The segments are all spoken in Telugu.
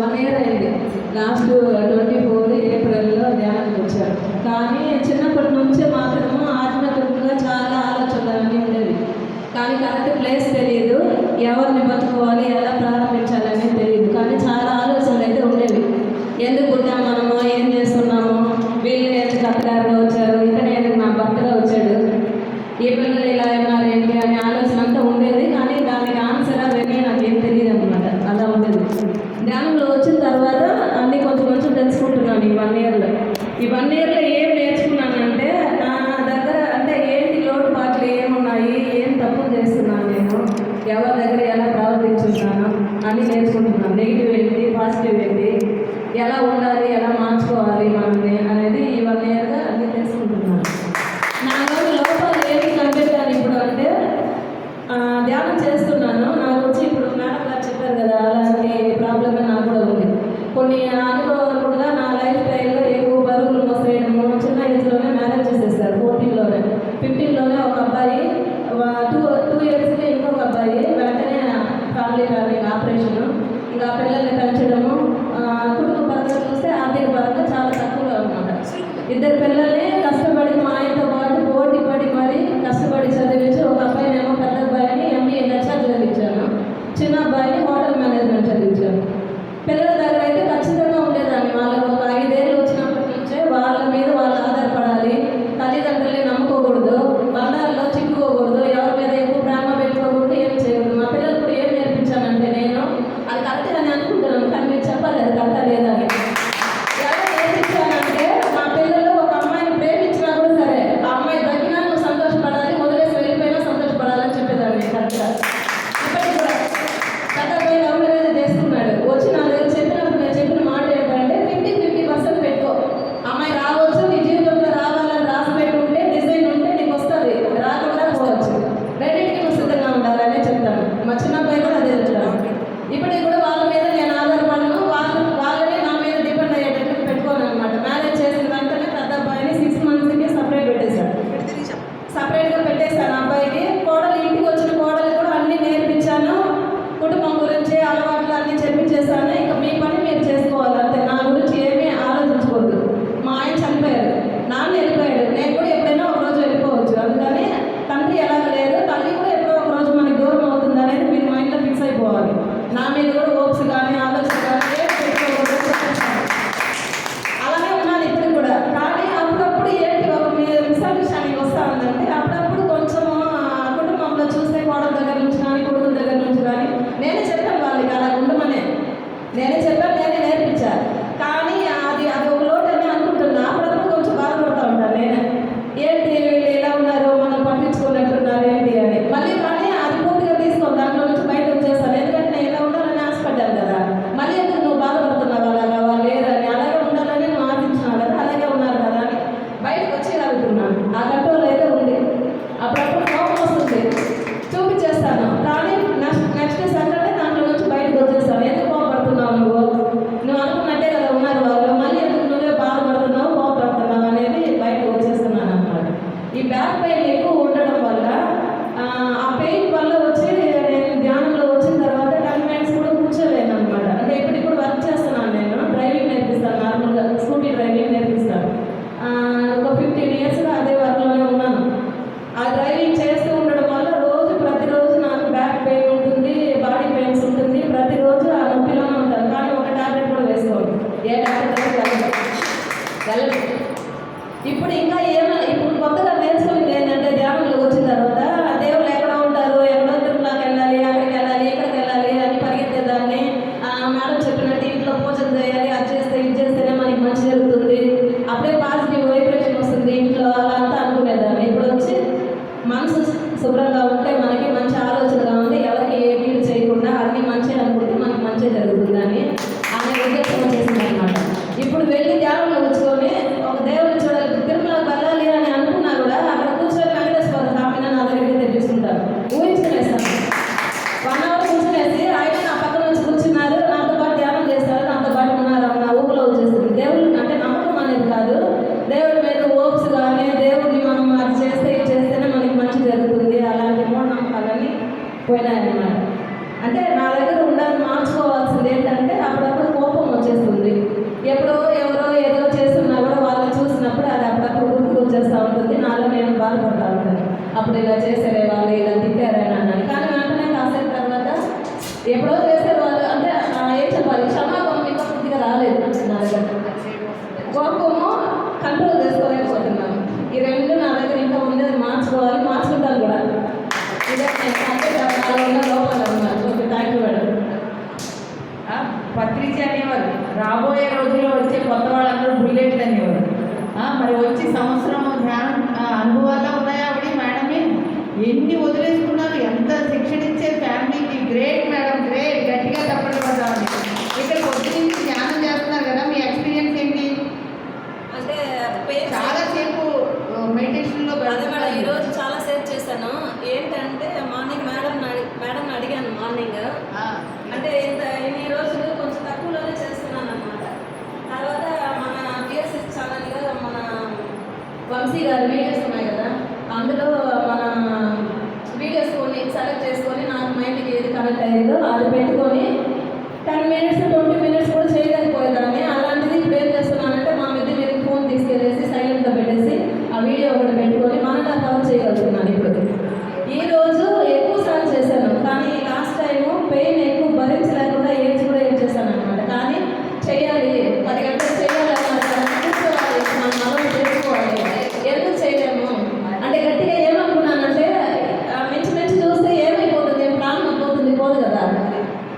1 year అయింది. లాస్ట్ 24 ఏప్రిల్లో ధ్యానానికి వచ్చారు. కానీ చిన్నప్పటి నుంచే మాత్రము ఆత్మీయంగా చాలా ఆలోచనలు ఉండేది. కానీ కరెక్ట్ ప్లేస్ తెలియదు, ఎవరిని పట్టుకోవాలి, ఎలా ప్రారంభించాలని తెలియదు. కానీ చాలా ఆలోచనలు అయితే ఉండేవి. ఎందుకు పుట్టాము మనము, ఏం చేస్తున్నాము, వీళ్ళు ఎందుకు అత్తగారుగా వచ్చారు, ఇతను ఎందుకు నా భర్తగా వచ్చాడు, ఈ పిల్లలు ఇలా ఉన్నారు ఏంటి అనే ఆలోచన అంతా ఉండేది. కానీ దానికి ఆన్సర్ అవన్నీ నాకేం తెలియదు అనమాట. అలా ఉండేది. ధ్యానంలో వచ్చిన తర్వాత అన్నీ కొంచెం కొంచెం తెలుసుకుంటున్నాను. ఈ 1 yearలో ఏం నేర్చుకున్నానంటే, నా దగ్గర అంటే ఏంటి లోటుపాట్లు ఏమున్నాయి, ఏం తప్పు చేస్తున్నాను నేను, ఎవరి దగ్గర ఎలా ప్రవర్తించున్నాను అని నేర్చుకుంటున్నాను. నెగిటివ్ ఏంటి, పాజిటివ్ ఏంటి, ఎలా ఉండాలి, ఎలా మార్చుకోవాలి మనల్ని అనేది ఈ 1 yearగా అన్నీ తెలుసుకుంటున్నాను. నాలో లోపాలు ఏమి కనిపెట్టాను ఇప్పుడు అంటే, ధ్యానం చేస్తున్నాను. నాకు వచ్చి ఇప్పుడు మేడం గారు చెప్పారు కదా, అలాంటి ప్రాబ్లమే నాకు కూడా ఉంది. కొన్ని అనుభవాలు కూడా నా లైఫ్ స్టైల్లో ఎక్కువ బరువులు మోసేయడము, చిన్న ఏజ్లోనే మ్యారేజ్ చేసేస్తారు. 14లోనే 15లోనే ఒక అబ్బాయి, 2 yearsకి ఇంకొక అబ్బాయి, వెంటనే ఫ్యామిలీ ప్లానింగ్ ఆపరేషను, ఇంకా పిల్లల్ని పెంచడము, కుటుంబ పరంగా చూస్తే ఆర్థిక పరంగా చాలా తక్కువగా అనమాట. 2 పిల్లల్ని కష్టపడి మా ఆయనతో పాటు పోటీ పడి మరి కష్టపడి చదివించి, ఒక అబ్బాయినేమో పెద్ద అబ్బాయిని MBA హెచ్ఆర్ చదివించాను, చిన్న అబ్బాయిని హోటల్ మేనేజ్మెంట్ చదివించాను. పిల్లల దగ్గర అయితే ఖచ్చితంగా ఉండేదాన్ని. వాళ్ళకు ఒక 5 ఏళ్ళు వచ్చినప్పటి నుంచే వాళ్ళ మీద వాళ్ళు ఆధారపడాలి, తల్లిదండ్రుల్ని నమ్ముకోకూడదు, బంధాల్లో చిక్కుకోకూడదు, ఎవరి మీద ఎక్కువ ప్రేమ పెట్టుకోకూడదు, ఏం చేయకూడదు. మా పిల్లలు కూడా ఏం నేర్పించానంటే, నేను అది కరెక్ట్ అని అనుకుంటున్నాను, కానీ మీరు చెప్పాలి అది కరెక్టా లేదా అని. ఎలా నేర్పించానంటే, మా పిల్లలు ఒక అమ్మాయిని ప్రేమించినా కూడా సరే, ఆ అమ్మాయి తగ్గినా నువ్వు సంతోషపడాలి, వదిలేసి వెళ్ళిపోయినా సంతోషపడాలని చెప్పేదాన్ని కరెక్ట్గా. ఇప్పటికి కూడా పెద్ద అబ్బాయి లవ్ మ్యారేజ్ చేసుకున్నాడు. వచ్చి నా దగ్గర చెప్పినప్పుడు నేను చెప్పిన మాట ఏంటంటే, 50% పెట్టుకో, అమ్మాయి రావచ్చు, నీ జీవితంలో రావాలని రాసి పెట్టుకుంటే, డిజైన్ ఉంటే నీకు వస్తుంది, రాకుండా పోవచ్చు, రెండింటికి నువ్వు సిద్ధంగా ఉండాలనే చెప్తాను. మా చిన్న అబ్బాయి కూడా అదే చెప్తాను. ఇప్పటికి కూడా వాళ్ళ మీద నేను ఆధారపడను, వాళ్ళని నా మీద డిపెండ్ అయ్యేటట్టు పెట్టుకోను అనమాట. మ్యారేజ్ చేసిన వెంటనే పెద్ద అబ్బాయిని 6 monthsకి సపరేట్గా పెట్టేశాను. అబ్బాయికి కోడలు, ఇంటికి వచ్చిన కోడలు కూడా అన్నీ నేర్పించాను, కుటుంబం గురించి అలవాట్లు అన్నీ చెప్పించేశాను. ఇంకా మీ పని మీరు చేసుకోవాలి అంతే, నా గురించి ఏమీ ఆలోచించకూడదు. మా ఆయన చనిపోయారు, నాన్న వెళ్ళిపోయాడు, నేను కూడా ఎప్పుడైనా ఒక రోజు వెళ్ళిపోవచ్చు. అందుకని తండ్రి ఎలాగ లేదు, తల్లి కూడా ఎప్పుడో ఒక రోజు మనకి దూరం అవుతుంది అనేది మీరు మైండ్లో ఫిక్స్ అయిపోవాలి. నా మీద కూడా హోప్స్ కానీ ఆలోచన కానీ ఏం పెట్టుకోకూడదు చెప్పేస్తాను. అలానే ఉన్నాను ఇప్పుడు కూడా. కానీ అప్పుడప్పుడు ఏంటి ఒక మిస్అండర్స్టాండింగ్ వస్తూ ఉందంటే, అప్పుడప్పుడు కొంచెం కుటుంబంలో చూస్తే కోడల దగ్గర నుంచి కానీ కొడుకుల దగ్గర నుంచి కానీ నేనే చెప్పాను వాళ్ళకి అలా ఉండమనే, నేనే చెప్పాను, నేనే నేర్పించాను. కానీ అది ఒక లోటు అని అనుకుంటున్నా. అప్పుడప్పుడు కొంచెం బాధపడుతూ ఉంటాను నేనే, ఏంటి వీళ్ళు ఎలా ఉన్నారు, మనం పట్టించుకున్నట్టున్నారు ఏంటి అని. మళ్ళీ కానీ అది పూర్తిగా తీసుకొని దాంట్లో నుంచి బయట వచ్చేస్తాను. ఎందుకంటే నేను ఎలా ఉండాలని ఆశపడ్డాను కదా, మళ్ళీ ఎందుకు నువ్వు బాధపడుతున్నావు అలాగా, వాళ్ళు లేరని, అలాగే ఉండాలని నువ్వు ఆశించినావు కదా, అలాగే ఉన్నారు కదా అని బయటకు వచ్చి వెళ్తున్నాను. ఆ కంట్రోల్ అయితే ఉంది. అప్పుడప్పుడు కోపం వస్తుంది, చూపించేస్తాను. కానీ నెక్స్ట్ సెకండే దాంట్లో నుంచి బయటకు వచ్చేస్తాను. ఎందుకు కోపడుతున్నావు నువ్వు, పత్రిక అనేవారు, రాబోయే రోజుల్లో వచ్చే కొత్త వాళ్ళందరూ బుల్లెట్లు అనేవారు. మరి వచ్చి సంవత్సరం ధ్యానం అనుభవాల్లో ఉన్నాయా ఆవిడ మేడమే? ఎన్ని వదిలేసుకున్నారు, ఎంత శిక్షణ ఇచ్చారు ఫ్యామిలీకి. Great madam, great. గట్టిగా తప్పడం పడదామండి. ఇక్కడ పొద్దున్నీ ధ్యానం చేస్తున్నారు కదా, మీ ఎక్స్పీరియన్స్ ఏంటి? అంటే చాలాసేపు మెడిటేషన్లో అదే మేడం, ఈరోజు చాలా సేపు చేశాను. ఏంటంటే మార్నింగ్ మేడం అడిగాను మార్నింగ్, అంటే ఇన్ని రోజులు కొంచెం తక్కువలోనే చేస్తున్నాను అనమాట. తర్వాత మన బిఎస్సి ఛానల్లో మన వంశీ గారి వీడియోస్ ఉన్నాయి కదా, అందులో మన వీడియోస్ కొన్ని సెలెక్ట్ చేసుకొని నాకు మైండ్కి ఏది కనెక్ట్ అయ్యిందో అది పెట్టుకొని 10 minutes 20 minutes కూడా చేయలేకపోయేదాన్ని. అలాంటిది ఇప్పుడు ఏం చేస్తున్నానంటే మా మీద ఫోన్ తీసుకెళ్ళేసి సైలెంట్గా పెట్టేసి ఆ వీడియో ఒకటి పెట్టుకొని మనగా కవర్ చేయగలుగుతున్నాను. ఇప్పుడు ఈరోజు ఎక్కువ సార్లు చేశాను, కానీ లాస్ట్ టైము పెయిన్ ఎక్కువ భరించలేకుండా ఏడ్చి కూడా ఏం చేశాను అనమాట. కానీ చేయాలి, 10 గంటలు చేయాలి అన్నారు, కూర్చోవాలి, మన మనం చేసుకోవాలి. ఎందుకు చేయలేము అంటే గట్టిగా ఏమనుకున్నానంటే మించి చూస్తే ఏమైపోతుంది, ప్రాణం అయిపోతుంది, పోదు కదా.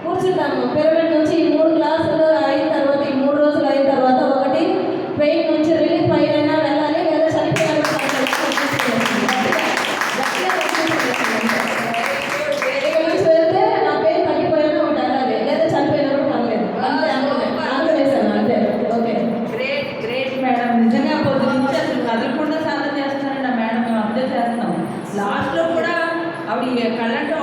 కూర్చుంటాము పిరమిడ్ నుంచి ఈ 3 క్లాసులు అయిన తర్వాత, ఈ 3 రోజులు అయిన తర్వాత ఒకటి పెయిన్ నుంచి రిలీఫ్ అయినా వెళ్ళాలి, లేదా చనిపోయాలి. వెళ్తే నా పెయిన్ తగ్గిపోయినా ఒకటి వెళ్ళాలి, లేదా చనిపోయినప్పుడు పర్లేదు, అంతే అనుకునేసాను అంతే. Okay, great great madam. నిజంగా పొద్దు నుంచి అసలు కదలకుండా సాధన చేస్తున్నారండి ఆ మేడం. మేము అబ్జర్వ్ చేస్తున్నాం. లాస్ట్లో కూడా ఆవిడ కళ్ళంటే